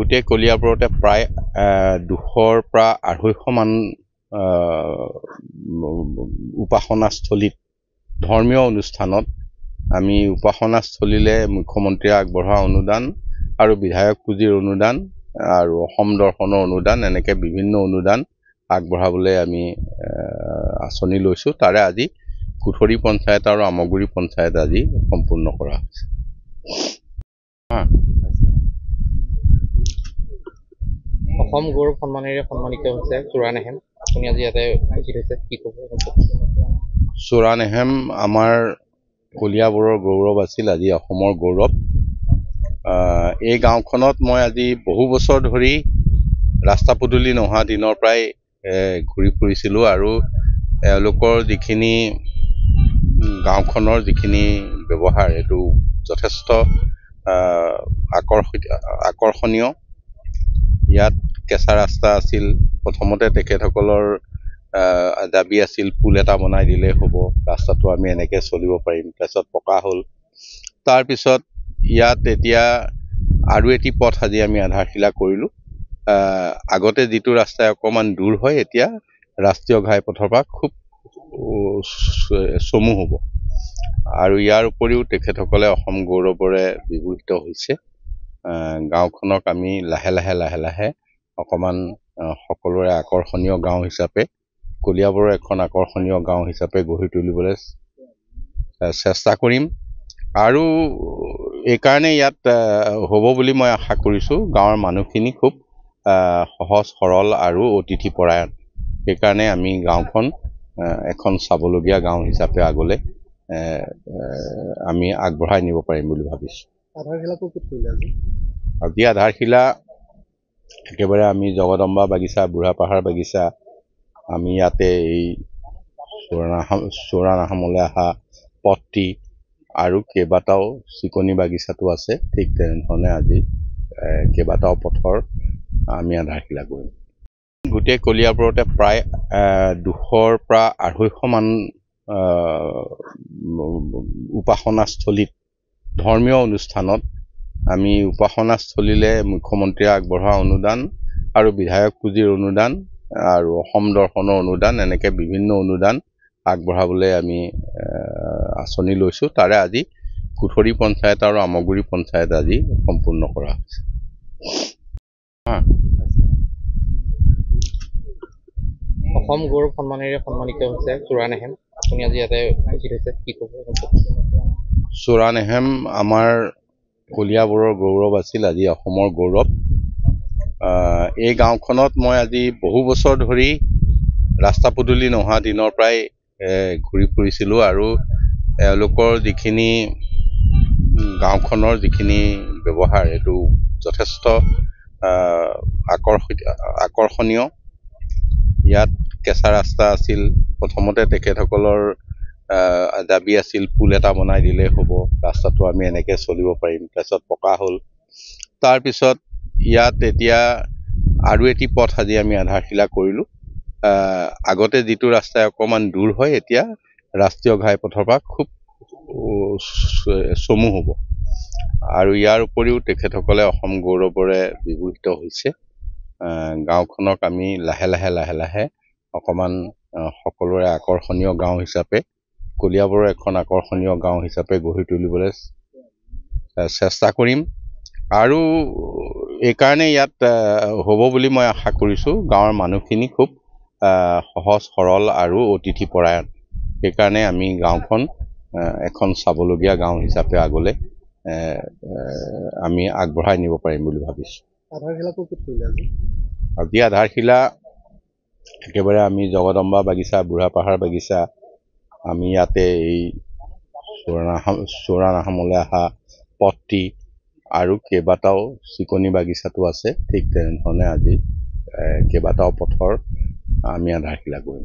গোটেই কলিয়াবৰতে প্ৰায় 200ৰ পৰা 250 মান উপাসনাস্থলীত ধৰ্মীয় অনুষ্ঠানত আমি উপাসনাস্থলীলে মুখ্যমন্ত্ৰীয়ে আগবঢ়োৱা অনুদান আৰু বিধায়ক পুঁজিৰ অনুদান আৰু অসম দৰ্শনৰ অনুদান এনেকে বিভিন্ন অনুদান আগবঢ়াবলৈ আমি আঁচনি লৈছোঁ। তাৰে আজি কুঠৰি পঞ্চায়ত আৰু আমগুৰি পঞ্চায়ত আজি সম্পূৰ্ণ কৰা হৈছে। অসম গৌৰৱ সন্মানেৰে সন্মানিত হৈছে চোৰানেহেম। আপুনি আজি ইয়াতে উপস্থিত হৈছে, কি ক'ব? চোৰানেহেম আমাৰ কলিয়াবৰৰ গৌৰৱ আছিল, আজি অসমৰ গৌৰৱ। এই গাঁওখনত মই আজি বহু বছৰ ধৰি ৰাস্তা পদূলি নোহোৱা দিনৰ পৰাই ঘূৰি ফুৰিছিলোঁ আৰু এওঁলোকৰ যিখিনি গাঁওখনৰ যিখিনি ব্যৱহাৰ এইটো যথেষ্ট আকৰ্ষণীয়। ইয়াত কেঁচা ৰাস্তা আছিল। প্ৰথমতে তেখেতসকলৰ দাবী আছিল পুল এটা বনাই দিলেই হ'ব, ৰাস্তাটো আমি এনেকৈ চলিব পাৰিম। তাৰপিছত পকা হ'ল। তাৰপিছত ইয়াত এতিয়া আৰু এটি পথ আজি আমি আধাৰশিলা কৰিলোঁ। আগতে যিটো ৰাস্তাই অকণমান দূৰ হয়, এতিয়া ৰাষ্ট্ৰীয় ঘাইপথৰ পৰা খুব চমু হ'ব। আৰু ইয়াৰ উপৰিও তেখেতসকলে অসম গৌৰৱৰে বিভূষিত হৈছে। গাঁওখনক আমি লাহে লাহে অকণমান সকলোৰে আকৰ্ষণীয় গাঁও হিচাপে, কলিয়াবৰৰ এখন আকৰ্ষণীয় গাঁও হিচাপে গঢ়ি তুলিবলৈ চেষ্টা কৰিম। আৰু এইকাৰণে ইয়াত হ'ব বুলি মই আশা কৰিছোঁ। গাঁৱৰ মানুহখিনি খুব সহজ সৰল আৰু অতিথিপৰায়ণ। সেইকাৰণে আমি গাঁওখন এখন চাবলগীয়া গাঁও হিচাপে আগলৈ আমি আগবঢ়াই নিব পাৰিম বুলি ভাবিছোঁ। আধাৰশিলাটো ক'ত কৰিলে আজি? আজি আধাৰশিলা একেবাৰে আমি জগদম্বা বাগিচা, বুঢ়াপাহাৰ বাগিচা, আমি ইয়াতে এই চোৰানাহামলৈ অহা পথটি আৰু কেইবাটাও চিকনি বাগিচাটো আছে। ঠিক তেনেধৰণে আজি কেইবাটাও পথৰ আমি আধাৰশিলা কৰিম। গোটেই কলিয়াবৰতে প্ৰায় 200ৰ পৰা 250 মান উপাসনাস্থলীত ধৰ্মীয় অনুষ্ঠানত আমি উপাসনাস্থলীলে মুখ্যমন্ত্ৰীয়ে আগবঢ়োৱা অনুদান আৰু বিধায়ক পুঁজিৰ অনুদান আৰু অসম দৰ্শনৰ অনুদান এনেকে বিভিন্ন অনুদান আগবঢ়াবলৈ আমি আঁচনি লৈছোঁ। তাৰে আজি কুঠৰি পঞ্চায়ত আৰু আমগুৰি পঞ্চায়ত আজি সম্পূৰ্ণ কৰা হৈছে। অসম গৌৰৱ সন্মানেৰে সন্মানিত হৈছে চোৰানেহেম। আপুনি আজি ইয়াতে উপস্থিত হৈছে, কি ক'ব? চোৰানেহেম আমাৰ কলিয়াবৰৰ গৌৰৱ আছিল, আজি অসমৰ গৌৰৱ। এই গাঁওখনত মই আজি বহু বছৰ ধৰি ৰাস্তা পদূলি নোহোৱা দিনৰ পৰাই ঘূৰি ফুৰিছিলোঁ আৰু এওঁলোকৰ যিখিনি গাঁওখনৰ যিখিনি ব্যৱহাৰ এইটো যথেষ্ট আকৰ্ষণীয়। ইয়াত কেঁচা ৰাস্তা আছিল। প্ৰথমতে তেখেতসকলৰ দাবী আছিল পুল এটা বনাই দিলেই হ'ব, ৰাস্তাটো আমি এনেকৈ চলিব পাৰিম। তাৰপিছত পকা হ'ল। তাৰপিছত ইয়াত এতিয়া আৰু এটি পথ আজি আমি আধাৰশিলা কৰিলোঁ। আগতে যিটো ৰাস্তাই অকণমান দূৰ হয়, এতিয়া ৰাষ্ট্ৰীয় ঘাইপথৰ পৰা খুব চমু হ'ব। আৰু ইয়াৰ উপৰিও তেখেতসকলে অসম গৌৰৱৰে বিভূষিত হৈছে। গাঁওখনক আমি লাহে লাহে অকণমান সকলোৰে আকৰ্ষণীয় গাঁও হিচাপে, কলিয়াবৰৰ এখন আকৰ্ষণীয় গাঁও হিচাপে গঢ়ি তুলিবলৈ চেষ্টা কৰিম। আৰু এইকাৰণে ইয়াত হ'ব বুলি মই আশা কৰিছোঁ। গাঁৱৰ মানুহখিনি খুব সহজ সৰল আৰু অতিথিপৰায়ণ। সেইকাৰণে আমি গাঁওখন এখন চাবলগীয়া গাঁও হিচাপে আগলৈ আমি আগবঢ়াই নিব পাৰিম বুলি ভাবিছোঁ। আধাৰশিলাটো ক'ত কৰিলে আজি? আজি আধাৰশিলা একেবাৰে আমি জগদম্বা বাগিচা, বুঢ়াপাহাৰ বাগিচা, আমি ইয়াতে এই চোৰানাহামলৈ অহা পথটি আৰু কেইবাটাও চিকনি বাগিচাটো আছে। ঠিক তেনেধৰণে আজি কেইবাটাও পথৰ আমি আধাৰশিলা কৰিম।